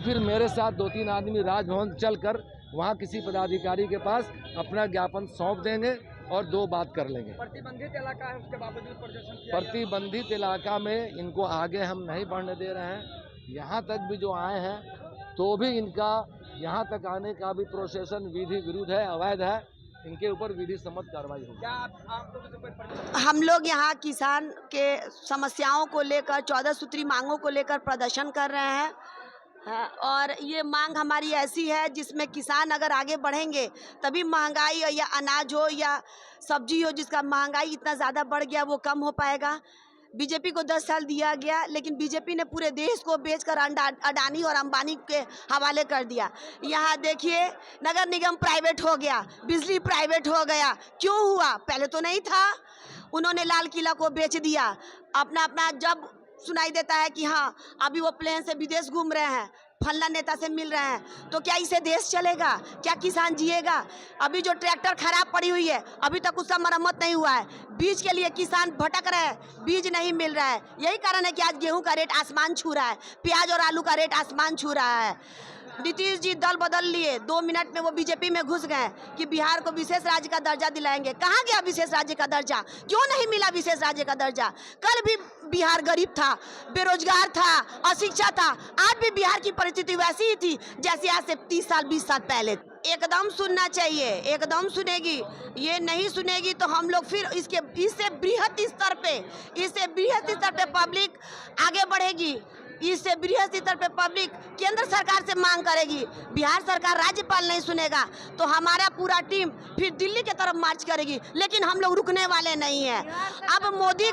फिर मेरे साथ 2-3 आदमी राजभवन चलकर वहाँ किसी पदाधिकारी के पास अपना ज्ञापन सौंप देंगे और 2 बात कर लेंगे। प्रतिबंधित इलाका है, उसके बावजूद प्रदर्शन किया गया। प्रतिबंधित इलाका में इनको आगे हम नहीं बढ़ने दे रहे हैं। यहाँ तक भी जो आए हैं तो भी इनका यहाँ तक आने का भी प्रोसेसन विधि विरुद्ध है, अवैध है। इनके ऊपर विधि सम्मत कार्रवाई होगी। क्या आप लोगों से कोई हम लोग यहाँ किसान के समस्याओं को लेकर 14 सूत्री मांगों को लेकर प्रदर्शन कर रहे हैं और ये मांग हमारी ऐसी है जिसमें किसान अगर आगे बढ़ेंगे तभी महंगाई या अनाज हो या सब्जी हो, जिसका महंगाई इतना ज़्यादा बढ़ गया वो कम हो पाएगा। बीजेपी को 10 साल दिया गया, लेकिन बीजेपी ने पूरे देश को बेचकर अडानी और अंबानी के हवाले कर दिया। यहाँ देखिए, नगर निगम प्राइवेट हो गया, बिजली प्राइवेट हो गया। क्यों हुआ? पहले तो नहीं था। उन्होंने लाल किला को बेच दिया। अपना जब सुनाई देता है कि हाँ अभी वो प्लेन से विदेश घूम रहे हैं, फल्ला नेता से मिल रहे हैं, तो क्या इसे देश चलेगा? क्या किसान जिएगा? अभी जो ट्रैक्टर खराब पड़ी हुई है अभी तक उसका मरम्मत नहीं हुआ है। बीज के लिए किसान भटक रहे हैं, बीज नहीं मिल रहा है। यही कारण है कि आज गेहूं का रेट आसमान छू रहा है, प्याज और आलू का रेट आसमान छू रहा है। नीतीश जी दल बदल लिए, 2 मिनट में वो बीजेपी में घुस गए कि बिहार को विशेष राज्य का दर्जा दिलाएंगे। कहाँ गया विशेष राज्य का दर्जा? क्यों नहीं मिला विशेष राज्य का दर्जा? कल भी बिहार गरीब था, बेरोजगार था, अशिक्षा था। आज भी बिहार की परिस्थिति वैसी ही थी जैसे आज से 30 साल 20 साल पहले। एकदम सुनना चाहिए, एकदम सुनेगी। ये नहीं सुनेगी तो हम लोग फिर इससे बृहत स्तर पे पब्लिक आगे बढ़ेगी। इससे बृहत स्तर पे पब्लिक केंद्र सरकार से मांग करेगी। बिहार सरकार राज्यपाल नहीं सुनेगा तो हमारा पूरा टीम फिर दिल्ली की तरफ मार्च करेगी, लेकिन हम लोग रुकने वाले नहीं हैं। अब मोदी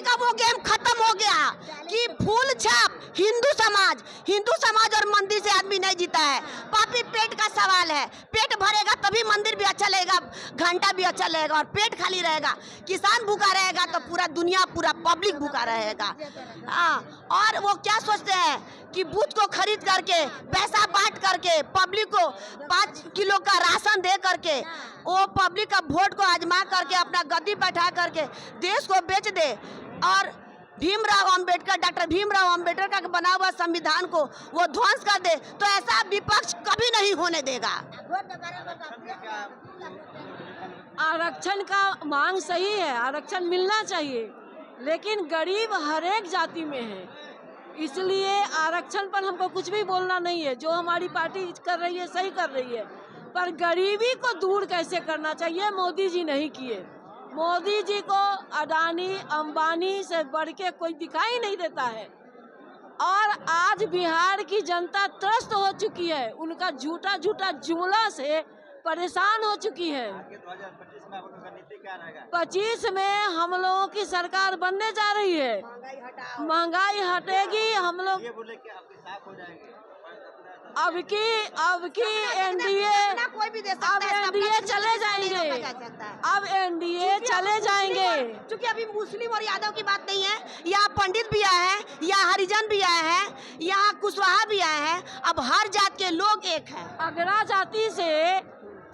का वो गेम खत्म हो गया कि फूल छाप हिंदू समाज और मंदिर से आदमी नहीं जीता है। पापी पेट का सवाल है। पेट भरेगा तभी मंदिर भी अच्छा लगेगा, घंटा भी अच्छा लगेगा। और पेट खाली रहेगा, किसान भूखा रहेगा तो पूरा दुनिया, पूरा पब्लिक भूखा रहेगा। हाँ, और वो क्या सोचते हैं कि बूथ को खरीद करके, पैसा बांट करके, पब्लिक को 5 किलो का राशन दे करके, वो पब्लिक का वोट को आजमा करके अपना गद्दी बैठा करके देश को बेच दे और डॉक्टर भीमराव अंबेडकर का बना हुआ संविधान को वो ध्वंस कर दे, तो ऐसा विपक्ष कभी नहीं होने देगा। आरक्षण का मांग सही है, आरक्षण मिलना चाहिए, लेकिन गरीब हर एक जाति में है, इसलिए आरक्षण पर हमको कुछ भी बोलना नहीं है। जो हमारी पार्टी कर रही है सही कर रही है, पर गरीबी को दूर कैसे करना चाहिए मोदी जी नहीं किए। मोदी जी को अडानी अंबानी से बढ़ के कोई दिखाई नहीं देता है और आज बिहार की जनता त्रस्त हो चुकी है, उनका झूठा जुमला से परेशान हो चुकी है। 25 में हम लोगों की सरकार बनने जा रही है, महंगाई हटेगी, हम लोग अब की एनडीए चले जाएंगे, अब एनडीए चले जाएंगे। क्योंकि अभी मुस्लिम और यादव की बात नहीं है, यहाँ पंडित भी आए हैं, यहाँ हरिजन भी आए हैं, यहाँ कुशवाहा भी आए हैं। अब हर जात के लोग एक हैं। अगरा जाति से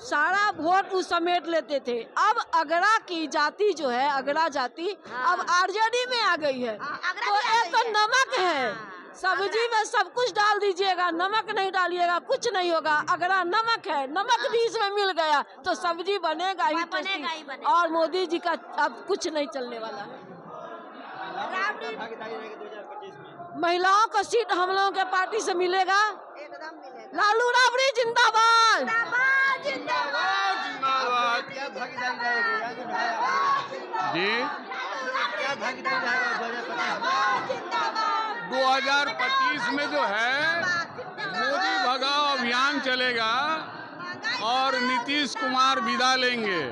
सारा वोट वो समेट लेते थे, अब अगरा की जाति जो है, अगरा जाति अब आरजेडी में आ गई है। तो ये तो नमक है, सब्जी में सब कुछ डाल दीजिएगा, नमक नहीं डालिएगा कुछ नहीं होगा। अगरा नमक है, नमक भी इसमें मिल गया तो सब्जी बनेगा ही टेस्टी। और मोदी जी का अब कुछ नहीं चलने वाला है। महिलाओं का सीट हम लोगों के पार्टी से मिलेगा, एकदम मिलेगा। लालू राबड़ी जिंदाबाद। जी 2025 में जो है मोदी भगाओ अभियान चलेगा और नीतीश कुमार विदा लेंगे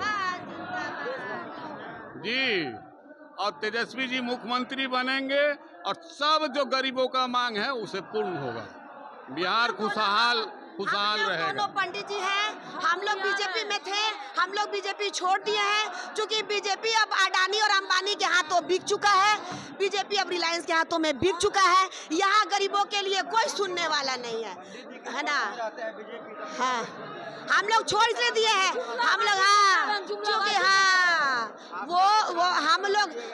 जी, और तेजस्वी जी मुख्यमंत्री बनेंगे और सब जो गरीबों का मांग है उसे पूर्ण होगा। बिहार खुशहाल रहेगा। दोनों पंडित जी हैं, हम लोग बीजेपी में थे, हम लोग बीजेपी छोड़ दिए हैं क्योंकि बीजेपी अब अडानी और अंबानी के हाथों बिक चुका है, बीजेपी अब रिलायंस के हाथों में बिक चुका है। यहाँ गरीबों के लिए कोई सुनने वाला नहीं है ना। हाँ, हम लोग छोड़ इसलिए दिए हैं, हम लोग क्योंकि वो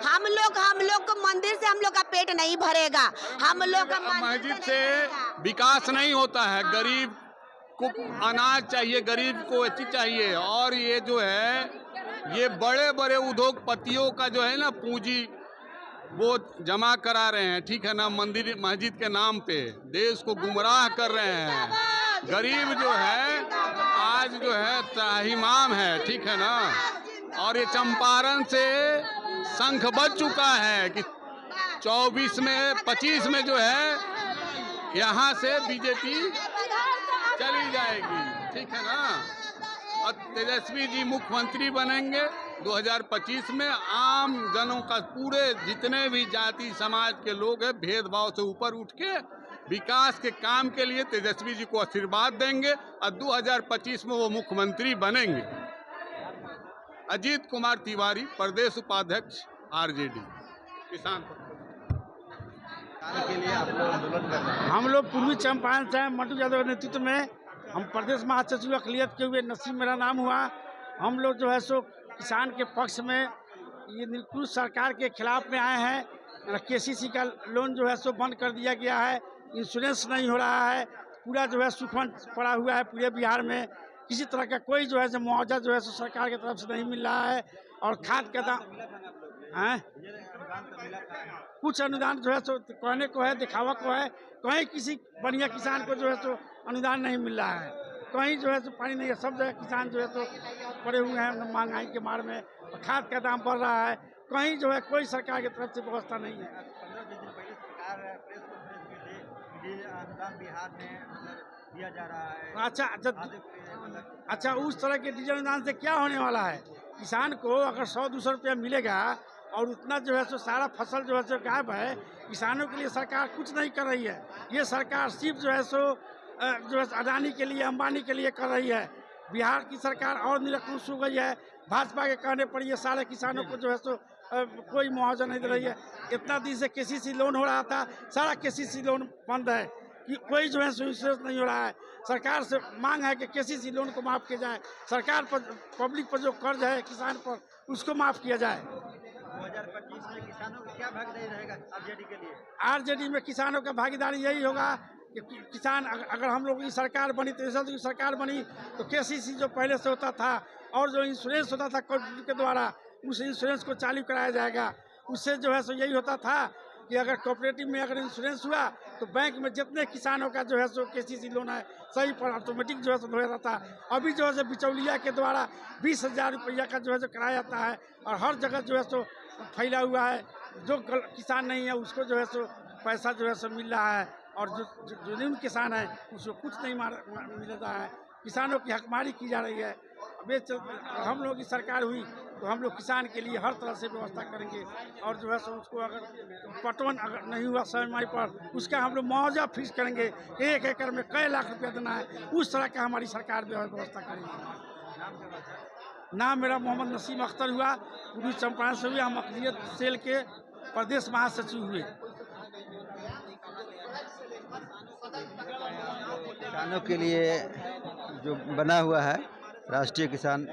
हम लोग को मंदिर से हम लोग का पेट नहीं भरेगा, हम लोग का मस्जिद से विकास नहीं होता है। गरीब को अनाज चाहिए, गरीब को अच्छी चाहिए। और ये जो है ये बड़े बड़े उद्योगपतियों का जो है ना पूंजी वो जमा करा रहे हैं, ठीक है ना, मंदिर मस्जिद के नाम पे देश को गुमराह कर रहे हैं। गरीब जो है आज जो है त्राहिमाम है, ठीक है ना। और ये चंपारण से शंख बज चुका है कि 24 में 25 में जो है यहाँ से बीजेपी चली जाएगी, ठीक है ना। और तेजस्वी जी मुख्यमंत्री बनेंगे 2025 में। आम जनों का पूरे जितने भी जाति समाज के लोग हैं भेदभाव से ऊपर उठ के विकास के काम के लिए तेजस्वी जी को आशीर्वाद देंगे और 2025 में वो मुख्यमंत्री बनेंगे। अजीत कुमार तिवारी, प्रदेश उपाध्यक्ष आरजेडी किसान के लिए आप लोग आंदोलन कर रहे हैं। हम लोग पूर्वी चंपारण से मंटू यादव के नेतृत्व में हम प्रदेश महासचिव अखिलियत के हुए नसीब मेरा नाम हुआ। हम लोग जो है सो किसान के पक्ष में ये निरंकुश सरकार के खिलाफ में आए हैं। केसीसी का लोन जो है सो बंद कर दिया गया है, इंश्योरेंस नहीं हो रहा है, पूरा जो है सूखन पड़ा हुआ है पूरे बिहार में। किसी तरह का कोई जो है मुआवजा जो है सो सरकार की तरफ से नहीं मिल रहा है। और खाद का दाम कुछ अनुदान जो है सो कहने को है, दिखावा को है, कहीं किसी बढ़िया किसान को जो है सो अनुदान नहीं मिल रहा है, कहीं जो है सो पानी नहीं है। सब जगह किसान जो है सो पड़े हुए हैं महंगाई के मार में, खाद का दाम बढ़ रहा है, कहीं जो है कोई सरकार की तरफ से व्यवस्था नहीं है। 15 दिन पहले सरकार प्रेस कॉन्फ्रेंस में अनुदान बिहार में दिया जा रहा है। अच्छा उस तरह के डीजल अनुदान से क्या होने वाला है? किसान को अगर 100-200 रुपया मिलेगा और उतना जो है सो सारा फसल जो है सो गायब है, किसानों के लिए सरकार कुछ नहीं कर रही है। ये सरकार सिर्फ जो है सो अडानी के लिए, अंबानी के लिए कर रही है। बिहार की सरकार और निरंकुश हो गई है। भाजपा के कहने पर ये सारे किसानों को जो है सो कोई मुआवजा नहीं दे रही है। इतना दिन से केसीसी लोन हो रहा था, सारा केसीसी लोन बंद है कि कोई जो है सो इंश्योरेंस नहीं हो रहा है। सरकार से मांग है कि केसीसी लोन को माफ़ किया जाए, सरकार पर पब्लिक पर जो कर्ज है किसान पर उसको माफ़ किया जाए। 2025 में किसानों का क्या भागीदारी रहेगा आरजेडी के लिए? आरजेडी में किसानों का भागीदारी यही होगा कि किसान अगर हम लोग की सरकार बनी, तेजस्वी की सरकार बनी, तो केसीसी जो पहले से होता था और जो इंश्योरेंस होता था कोऑपरेटिव के द्वारा, उस इंश्योरेंस को चालू कराया जाएगा। उससे जो है सो यही होता था कि अगर कोऑपरेटिव में अगर इंश्योरेंस हुआ तो बैंक में जितने किसानों का जो है सो केसीसी लोन है सही पर ऑटोमेटिक जो है सो हो जाता था। अभी जो है सो बिचौलिया के द्वारा 20,000 रुपया का जो है सो कराया जाता है और हर जगह जो है सो फैला हुआ है। जो किसान नहीं है उसको जो है सो पैसा जो है सो मिल रहा है और जो निम्न किसान है उसको कुछ नहीं मिल रहा है। किसानों की हकमारी की जा रही है। हम लोग की सरकार हुई तो हम लोग किसान के लिए हर तरह से व्यवस्था करेंगे और जो है सो उसको अगर पटवन अगर नहीं हुआ समय पर उसका हम लोग मुआवजा फिक्स करेंगे। 1 एकड़ में कई लाख रुपया देना है, उस तरह का हमारी सरकार व्यवस्था करेगी। नाम मेरा मोहम्मद नसीम अख्तर हुआ, पूर्वी चंपारण से हुए। हम अखिलियत सेल के प्रदेश महासचिव हुए। किसानों के लिए जो बना हुआ है राष्ट्रीय किसान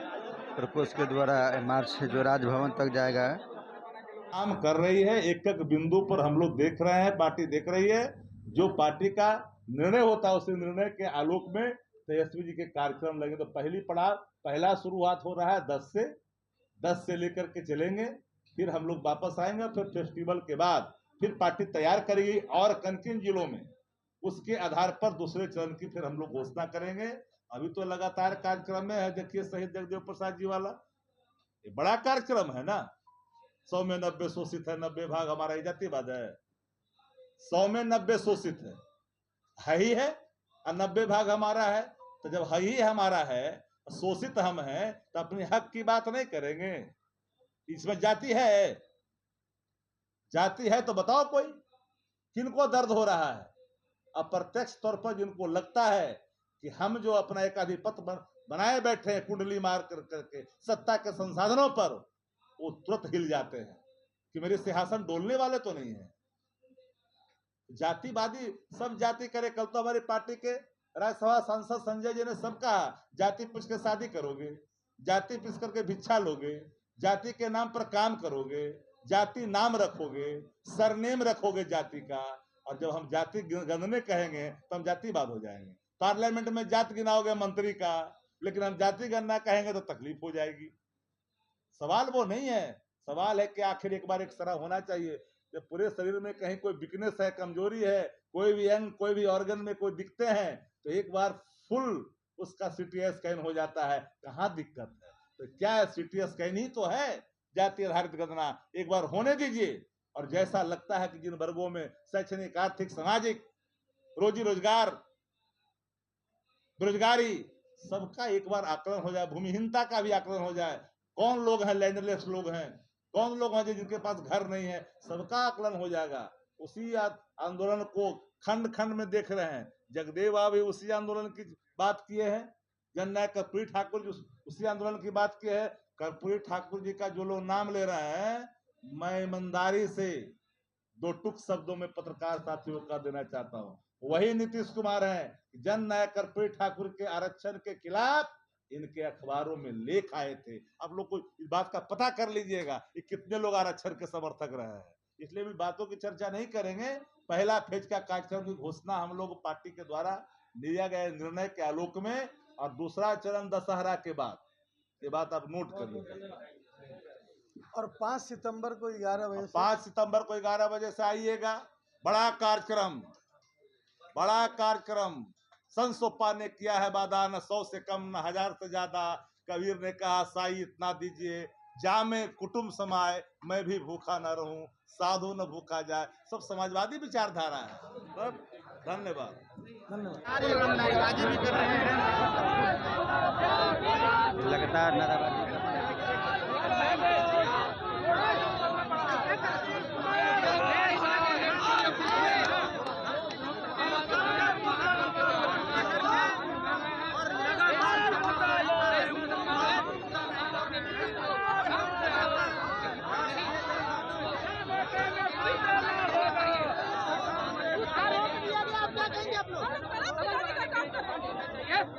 प्रकोष्ठ के द्वारा मार्च जो राजभवन तक जाएगा, काम कर रही है। एक एक बिंदु पर हम लोग देख रहे हैं, पार्टी देख रही है। जो पार्टी का निर्णय होता है उसी निर्णय के आलोक में तेजस्वी जी के कार्यक्रम लगे। तो पहला शुरुआत हो रहा है 10 से लेकर के चलेंगे, फिर हम लोग वापस आएंगे। फिर फेस्टिवल के बाद फिर पार्टी तैयार करेगी और किन जिलों में उसके आधार पर दूसरे चरण की फिर हम लोग घोषणा करेंगे। अभी तो लगातार कार्यक्रम में है। देखिए शहीद जगदेव प्रसाद जी वाला ये बड़ा कार्यक्रम है ना। 100 में 90 शोषित है, 90 भाग हमारा ही जातिवाद है। 100 में 90 शोषित है ही है और 90 भाग हमारा है। तो जब है ही हमारा है, शोषित हम हैं, तो अपने हक की बात नहीं करेंगे। इसमें जाति है तो बताओ कोई किनको दर्द हो रहा है। अप्रत्यक्ष तौर पर जिनको लगता है कि हम जो अपना एकाधिपत्य बनाए बैठे हैं कुंडली मार करके सत्ता के संसाधनों पर, वो तुरंत हिल जाते हैं कि मेरे सिंहासन डोलने वाले तो नहीं है। जातिवादी सब जाति करे। कल तो हमारी पार्टी के राज्यसभा सांसद संजय जी ने सब कहा, जाति पूछ के शादी करोगे, जाति पूछ करके भिक्षा लोगे, जाति के नाम पर काम करोगे, जाति नाम रखोगे, सरनेम रखोगे जाति का, और जब हम जाति गिनने कहेंगे तो हम जातिवाद हो जाएंगे। पार्लियामेंट में जाति गिनाओगे मंत्री का, लेकिन हम जाति गणना कहेंगे तो तकलीफ हो जाएगी। सवाल वो नहीं है, सवाल है कि आखिर एक बार एक सरा होना चाहिए। जब पूरे शरीर में कहीं कोई वीकनेस है, कमजोरी है, कोई भी अंग, कोई भी ऑर्गन में कोई दिखते हैं, तो एक बार फुल उसका सीटी स्कैन हो जाता है। कहाँ दिक्कत है? तो क्या सीटी स्कैन ही तो है जाति आधारित गणना, एक बार होने दीजिए। और जैसा लगता है कि जिन वर्गों में शैक्षणिक, आर्थिक, सामाजिक, रोजी रोजगार, बेरोजगारी, सबका एक बार आकलन हो जाए, भूमिहीनता का भी आकलन हो जाए, कौन लोग हैं लैंडलेस लोग हैं, कौन लोग हैं जिनके पास घर नहीं है, सबका आकलन हो जाएगा। उसी आंदोलन को खंड खंड में देख रहे हैं। जगदेव बाबा भी उसी आंदोलन की बात किए हैं, जननायक कर्पूरी ठाकुर जी उसी आंदोलन की बात किए हैं। कर्पूरी ठाकुर जी का जो लोग नाम ले रहे हैं, मैं ईमानदारी से दो टुक शब्दों में पत्रकार साथियों का देना चाहता हूँ, वही नीतीश कुमार हैं। जननायक कर्पूरी ठाकुर के आरक्षण के खिलाफ इनके अखबारों में लेख आए थे। आप लोग को इस बात का पता कर लीजिएगा कि कितने लोग आरक्षण के समर्थक रहे हैं। इसलिए भी बातों की चर्चा नहीं करेंगे। पहला फेज का कार्यक्रम की घोषणा हम लोग पार्टी के द्वारा लिया गया निर्णय के आलोक में, और दूसरा चरण दशहरा के बाद, ये बात आप नोट कर लीजिए। और 5 सितंबर को 11 बजे 5 सितंबर को 11 बजे से आइएगा। बड़ा कार्यक्रम संसोपा ने किया है वादा, न 100 से कम न 1000 से ज्यादा। कबीर ने कहा साई इतना दीजिए, जामे कुटुंब समाए, मैं भी भूखा न रहूं, साधु न भूखा जाए। सब समाजवादी विचारधारा है। सब धन्यवाद। लगातार नाराबाजी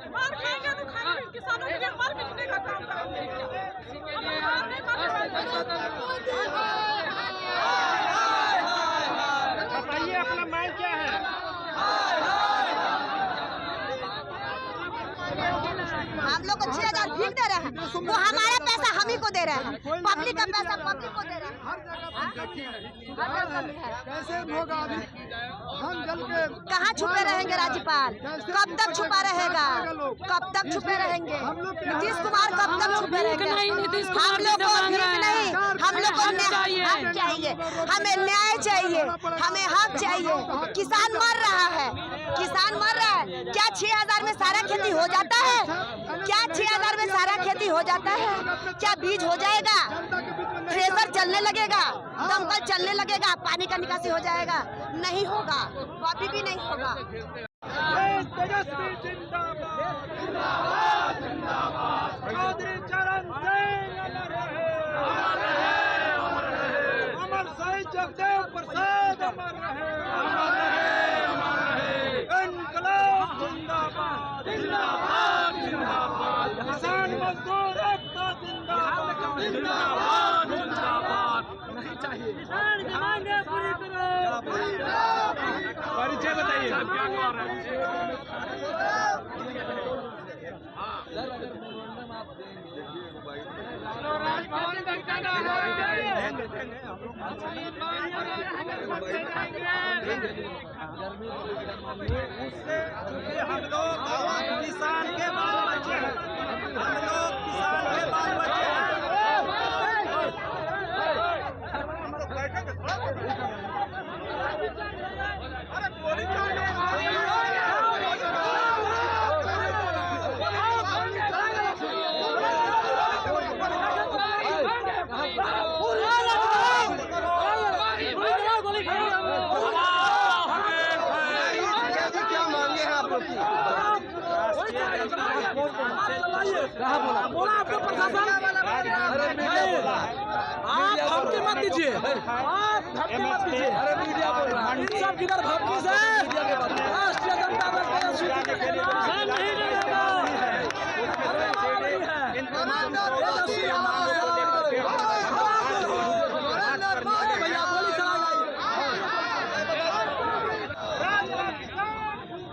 मार खाएंगे तो खाएंगे, किसानों के लिए मार पीटने का काम करेंगे। बताइए अपना मांग क्या है? हम लोग को 6000 भीख दे रहे हैं, वो हमारा पैसा हम ही को दे रहे हैं, पब्लिक का पैसा पब्लिक को दे रहे हैं। कैसे होगा? अभी हम जल के कहाँ छुपे रहेंगे राज्यपाल? कब तक छुपा रहेगा? कब तक छुपे रहेंगे? नीतीश कुमार कब तक छुपे रहेंगे? हम लोग को भीख नहीं, हम लोग को हक चाहिए, हमें न्याय चाहिए, हमें हक चाहिए। किसान मर रहा है, किसान मर रहा है। क्या 6000 में सारा खेती हो जाता है? क्या 6000 में सारा खेती हो जाता है? क्या बीज हो जाएगा? थ्रेसर चलने लगेगा, दमकल चलने लगेगा, पानी का निकासी हो जाएगा? नहीं होगा, कभी भी नहीं होगा। तेजस्वी जिंदाबाद, जिंदाबाद, जिंदाबाद। चौधरी चरण सिंह अमर रहे, अमर साईं जगदेव प्रसाद अमर रहे, इनकलाब जिंदाबाद, जिंदाबाद, जिंदाबाद। किसान मजदूर एकता जिंदाबाद, जिंदाबाद, जिंदाबाद। नहीं चाहिए किसान की मांगे पूरी करो। परिचय बताइए, क्या हुआ है? राजभवन तक जाना है, उससे हम लोग किसान के बाल बच्चे हैं, हम लोग किसान के बाल बच्चे हैं। क्या मांगे हैं आप लोग की? कहाँ बोला? बोला आपका प्रशासन। अरे मीडिया बोल रहा है। आप धमकी मत दीजिए, आप धमकी मत दीजिए। अरे मीडिया बोल रहा है। इन सब किधर धमकी से? मीडिया के बात कर। राष्ट्रीय जनता दल तेजस्वी के खिलाफ नहीं डरेगा। भैया गोली चलाइए।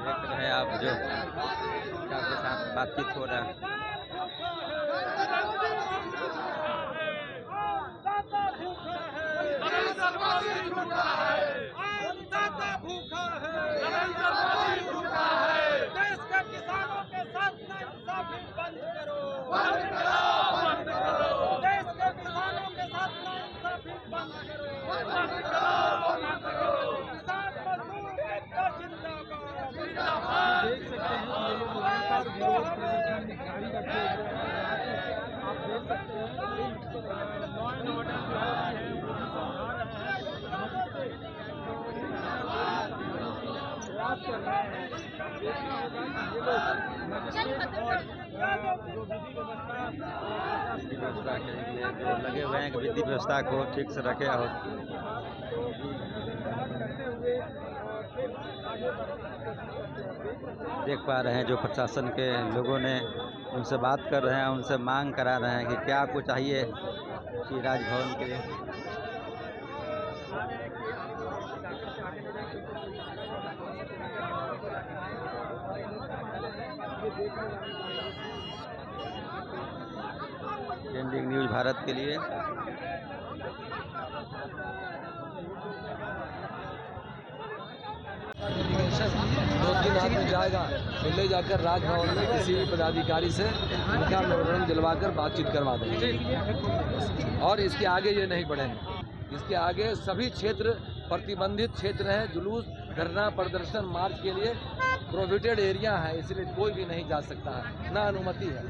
देख रहे हैं आप जो आपके साथ बातचीत हो रहा है। देश के किसानों के साथ नाइंसाफी बंद करो। देश के किसानों के साथ नाइंसाफी बंद करो। किसान मजदूर एकता जिंदाबाद। देख सकते हैं व्यवस्था के लिए जो लगे हुए हैं कि विधि व्यवस्था को ठीक से रखे हो। देख पा रहे हैं जो प्रशासन के लोगों ने उनसे बात कर रहे हैं, उनसे मांग करा रहे हैं कि क्या आपको चाहिए कि राजभवन के लिए। ट्रेंडिंग न्यूज़ भारत के लिए दो तीन आदमी जाएगा, फिर ले जाकर राजभवन में किसी भी पदाधिकारी से उनका मेमोरेंडम दिलवाकर बातचीत करवा देंगे। और इसके आगे ये नहीं बढ़ेंगे। इसके आगे सभी क्षेत्र प्रतिबंधित क्षेत्र हैं। जुलूस, धरना, प्रदर्शन, मार्च के लिए प्रोहिबिटेड एरिया है, इसलिए कोई भी नहीं जा सकता है, ना अनुमति है।